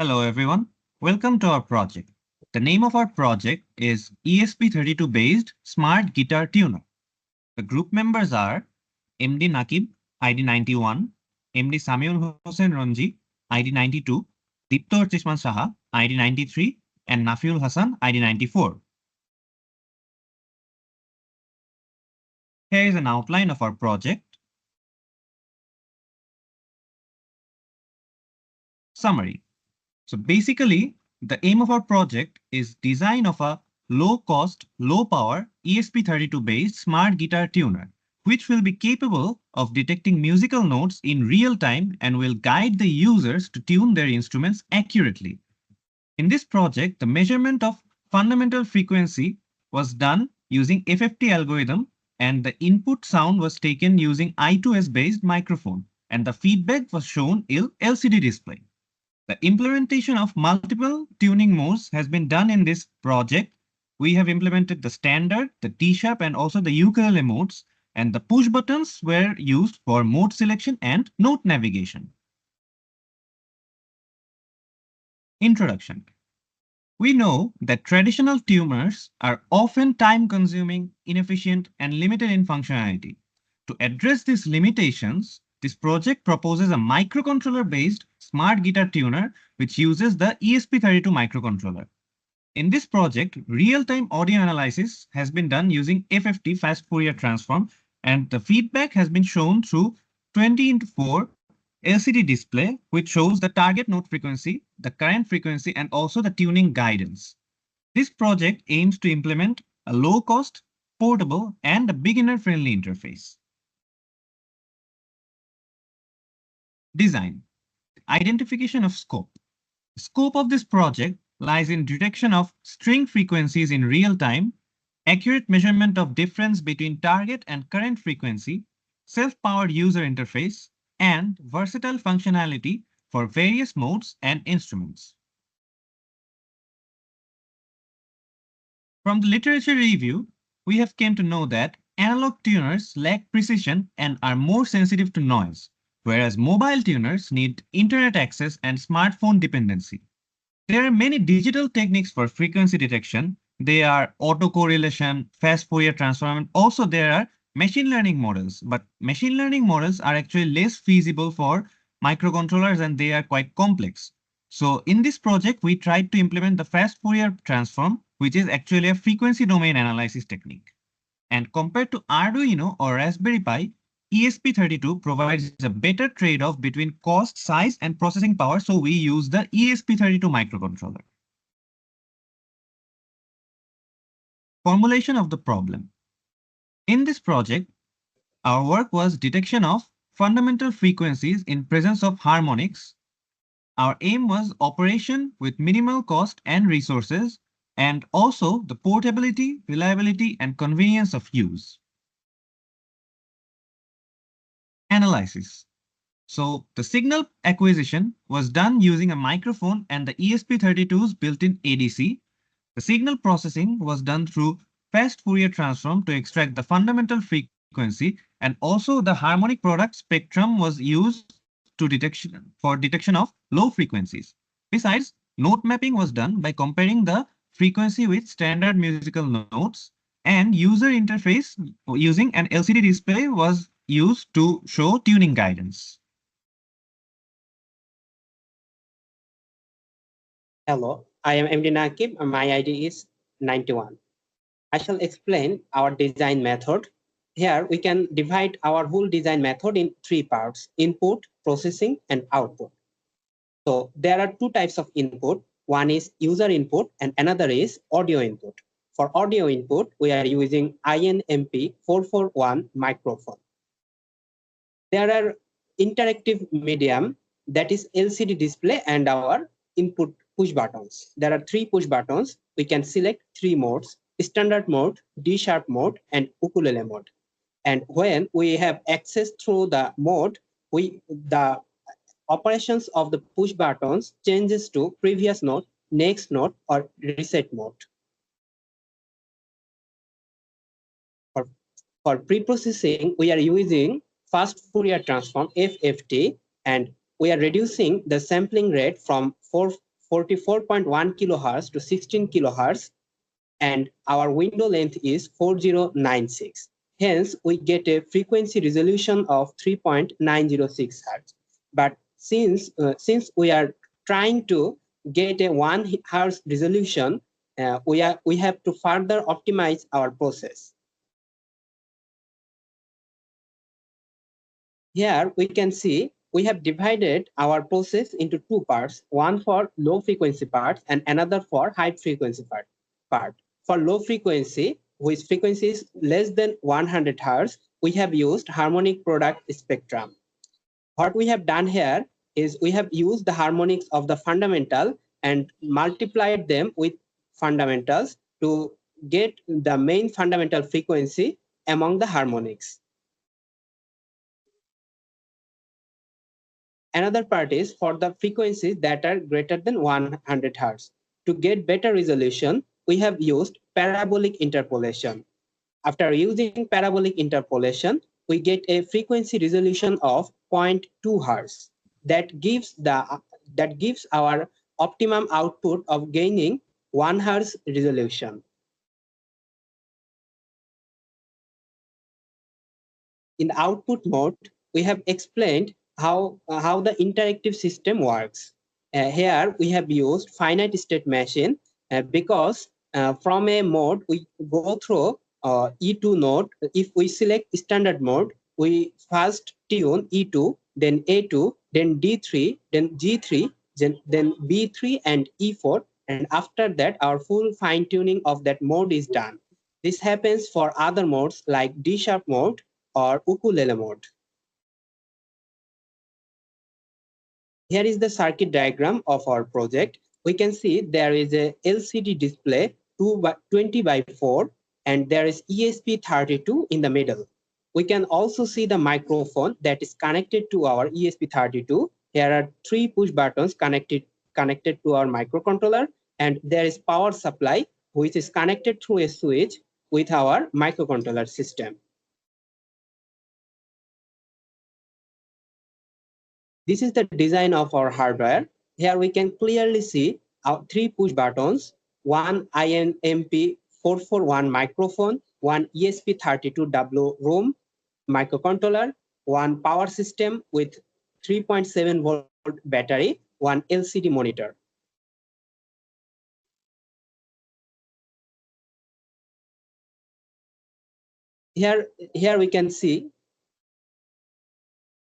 Hello everyone, welcome to our project. The name of our project is ESP32 based Smart Guitar Tuner. The group members are MD Nakib, ID 91, MD Samiul Hossen Ranjy, ID 92, Dipto Archishman Saha, ID 93, and Nafiul Hasan, ID 94. Here is an outline of our project. Summary. So basically, the aim of our project is design of a low-cost, low-power ESP32 based smart guitar tuner, which will be capable of detecting musical notes in real time and will guide the users to tune their instruments accurately. In this project, the measurement of fundamental frequency was done using FFT algorithm, and the input sound was taken using I2S based microphone, and the feedback was shown in LCD display. The implementation of multiple tuning modes has been done in this project. We have implemented the standard, the T-sharp, and also the ukulele modes, and the push buttons were used for mode selection and note navigation. Introduction. We know that traditional tuners are often time-consuming, inefficient, and limited in functionality. To address these limitations, this project proposes a microcontroller-based smart guitar tuner which uses the ESP32 microcontroller. In this project, real-time audio analysis has been done using FFT fast Fourier transform, and the feedback has been shown through 20x4 LCD display, which shows the target note frequency, the current frequency, and also the tuning guidance. This project aims to implement a low-cost, portable, and a beginner-friendly interface. Design. Identification of scope. The scope of this project lies in detection of string frequencies in real time, accurate measurement of difference between target and current frequency, self-powered user interface, and versatile functionality for various modes and instruments. From the literature review, we have come to know that analog tuners lack precision and are more sensitive to noise, whereas mobile tuners need internet access and smartphone dependency. There are many digital techniques for frequency detection. They are autocorrelation, fast Fourier transform, and also there are machine learning models. But machine learning models are actually less feasible for microcontrollers and they are quite complex. So in this project, we tried to implement the fast Fourier transform, which is actually a frequency domain analysis technique. And compared to Arduino or Raspberry Pi, ESP32 provides a better trade-off between cost, size, and processing power, so we use the ESP32 microcontroller. Formulation of the problem. In this project, our work was detection of fundamental frequencies in presence of harmonics. Our aim was operation with minimal cost and resources, and also the portability, reliability, and convenience of use. Analysis. So the signal acquisition was done using a microphone and the ESP32's built-in ADC. The signal processing was done through fast Fourier transform to extract the fundamental frequency, and also the harmonic product spectrum was used for detection of low frequencies. Besides, note mapping was done by comparing the frequency with standard musical notes, and user interface using an LCD display was used to show tuning guidance. Hello, I am MD Nakib and my ID is 91. I shall explain our design method. Here we can divide our whole design method in three parts: input, processing, and output. So there are two types of input. One is user input and another is audio input. For audio input, we are using INMP441 microphone. There are interactive medium, that is LCD display, and our input push buttons. There are three push buttons. We can select three modes: standard mode, D-sharp mode, and ukulele mode. And when we have access through the mode, the operations of the push buttons changes to previous note, next note, or reset mode. For pre-processing, we are using fast Fourier transform FFT, and we are reducing the sampling rate from 44.1 kilohertz to 16 kilohertz, and our window length is 4096. Hence, we get a frequency resolution of 3.906 hertz. But since we are trying to get a 1 hertz resolution, we have to further optimize our process. Here we can see we have divided our process into two parts, one for low frequency part and another for high frequency part. For low frequency, which frequency is less than 100 Hz, we have used harmonic product spectrum. What we have done here is we have used the harmonics of the fundamental and multiplied them with fundamentals to get the main fundamental frequency among the harmonics. Another part is for the frequencies that are greater than 100 Hz. To get better resolution, we have used parabolic interpolation. After using parabolic interpolation, we get a frequency resolution of 0.2 Hz. That gives our optimum output of gaining 1 Hz resolution. In the output mode, we have explained how the interactive system works. Here we have used finite state machine because from a mode we go through E2 node. If we select standard mode, we first tune E2, then A2, then D3, then G3, then B3 and E4, and after that our full fine tuning of that mode is done. This happens for other modes like D sharp mode or ukulele mode. Here is the circuit diagram of our project. We can see there is a LCD display 20 by 4 and there is ESP32 in the middle. We can also see the microphone that is connected to our ESP32. Here are 3 push buttons connected to our microcontroller, and there is power supply which is connected through a switch with our microcontroller system. This is the design of our hardware. Here we can clearly see our 3 push buttons, one INMP441 microphone, one ESP32W ROM microcontroller, one power system with 3.7 volt battery, one LCD monitor. Here we can see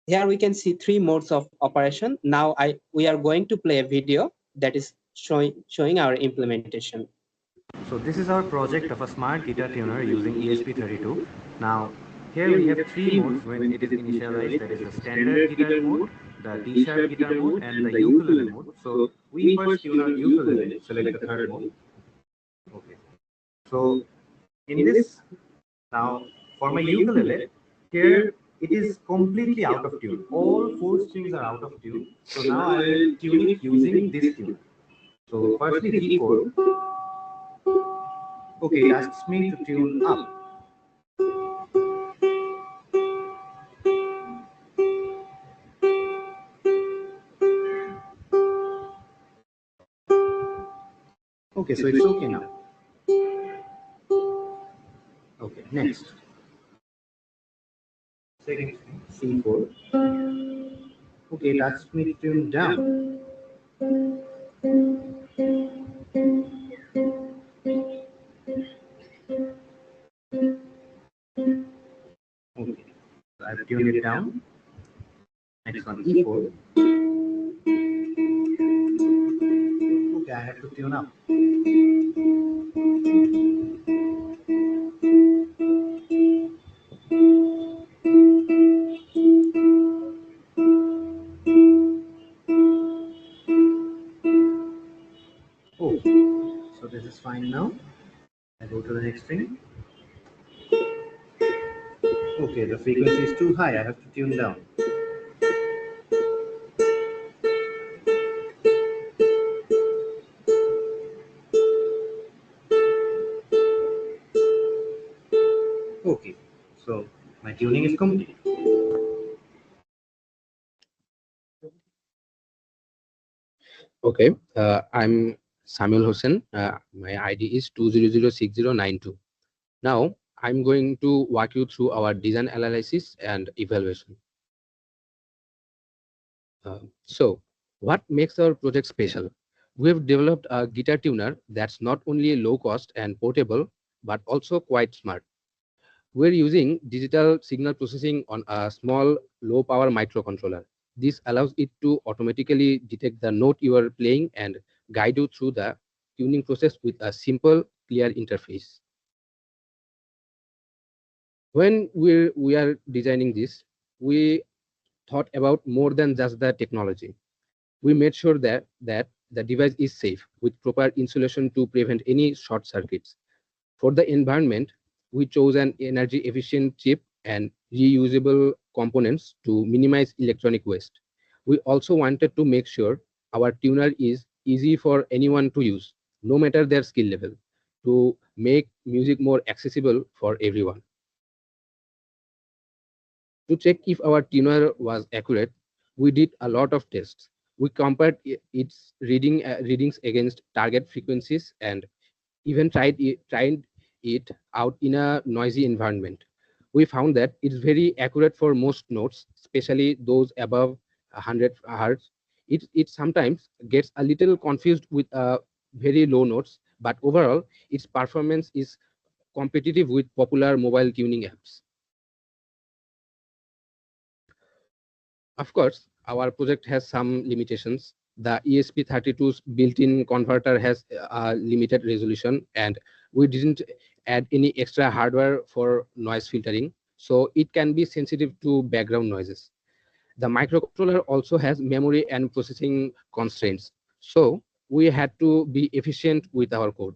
3 modes of operation. Now we are going to play a video that is showing our implementation. So this is our project of a smart guitar tuner using ESP32. Now here we have 3 modes when it is initialized, that is the standard guitar mode, the D-sharp guitar mode and the ukulele mode. So we first tune our ukulele, select the third mode. Okay. So in this, now for my ukulele, here it is completely out of tune. All 4 strings are out of tune. So now I will tune it using this tune. So firstly G chord. Okay, it asks me to tune up. Okay, so it's okay now. Okay, next. Second string, C4. Okay, it asks me to tune down. Okay, so I've tuned it down. Next one, E4. Okay, I have to tune up. Oh, so this is fine now. I go to the next string. Okay, the frequency is too high. I have to tune down. Okay, so my tuning is complete. Okay, I'm Samiul Hossen. My ID is 2006092. Now, I'm going to walk you through our design analysis and evaluation. So, what makes our project special? We've developed a guitar tuner that's not only low cost and portable, but also quite smart. We're using digital signal processing on a small low power microcontroller. This allows it to automatically detect the note you are playing and guide you through the tuning process with a simple, clear interface. When we are designing this, we thought about more than just the technology. We made sure that the device is safe with proper insulation to prevent any short circuits. For the environment, we chose an energy efficient chip and reusable components to minimize electronic waste. We also wanted to make sure our tuner is easy for anyone to use, no matter their skill level, to make music more accessible for everyone. To check if our tuner was accurate, we did a lot of tests. We compared its readings against target frequencies and even tried it out in a noisy environment. We found that it's very accurate for most notes, especially those above 100 hertz. It sometimes gets a little confused with very low notes, but overall, its performance is competitive with popular mobile tuning apps. Of course, our project has some limitations. The ESP32's built-in converter has a limited resolution, and we didn't add any extra hardware for noise filtering, so it can be sensitive to background noises. The microcontroller also has memory and processing constraints, so we had to be efficient with our code.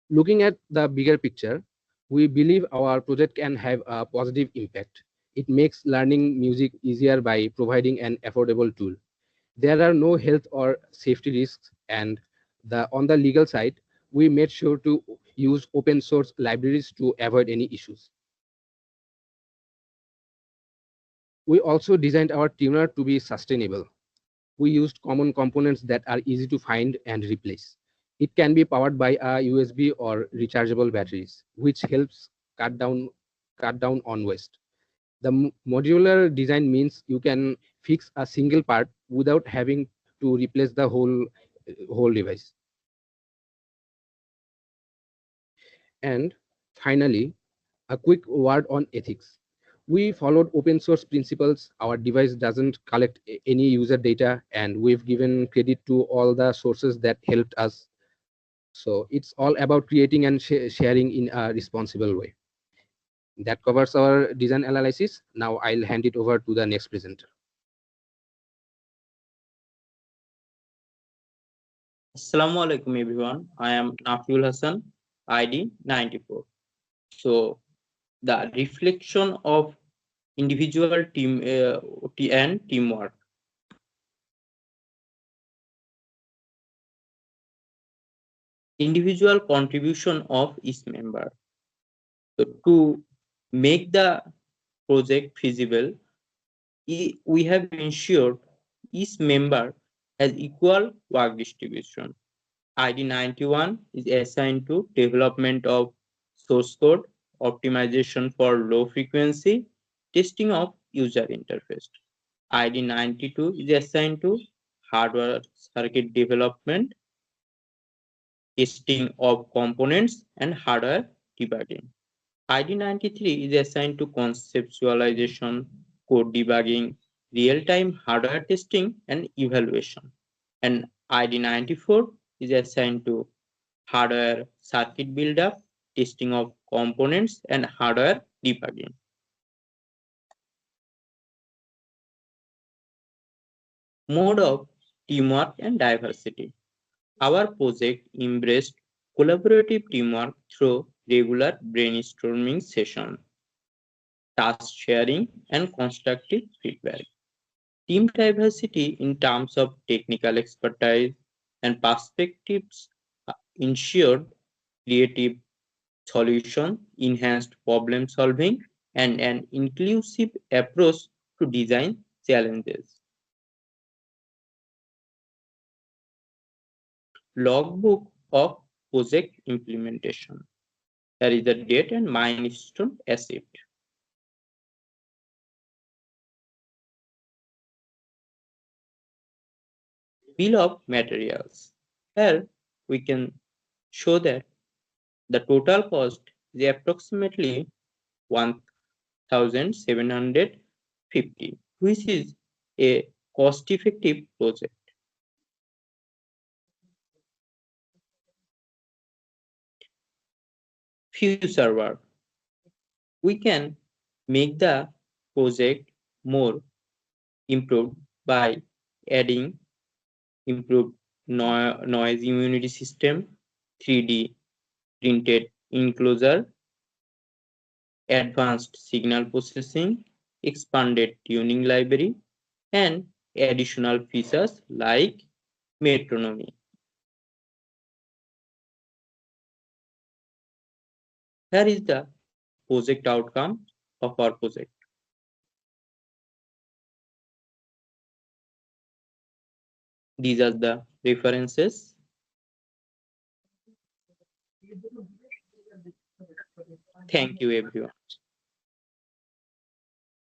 Looking at the bigger picture, we believe our project can have a positive impact. It makes learning music easier by providing an affordable tool. There are no health or safety risks, and on the legal side, we made sure to use open source libraries to avoid any issues. We also designed our tuner to be sustainable. We used common components that are easy to find and replace. It can be powered by a USB or rechargeable batteries, which helps cut down cut down on waste. The modular design means you can fix a single part without having to replace the whole device. And finally, a quick word on ethics. We followed open source principles. Our device doesn't collect any user data, and we've given credit to all the sources that helped us. So it's all about creating and sharing in a responsible way. That covers our design analysis. Now I'll hand it over to the next presenter. Assalamu alaikum everyone. I am Nafiul Hasan, ID 94. So the reflection of individual team and teamwork. Individual contribution of each member. So to make the project feasible, we have ensured each member has equal work distribution. ID 91 is assigned to development of source code, optimization for low frequency, testing of user interface. ID 92 is assigned to hardware circuit development, testing of components, and hardware debugging. ID 93 is assigned to conceptualization, code debugging, real-time hardware testing, and evaluation. And ID 94 is assigned to hardware circuit build-up, testing of components, and hardware debugging. Mode of teamwork and diversity. Our project embraced collaborative teamwork through regular brainstorming sessions, task sharing, and constructive feedback. Team diversity in terms of technical expertise and perspectives ensured creative solution, enhanced problem solving, and an inclusive approach to design challenges. logbook of project implementation. There is the date and milestone achieved. Bill of materials. Here we can show that the total cost is approximately 1,750, which is a cost-effective project. Future work. We can make the project more improved by adding improved noise immunity system, 3D printed enclosure, advanced signal processing, expanded tuning library, and additional features like metronomy. Here is the project outcome of our project. These are the references. Thank you, everyone.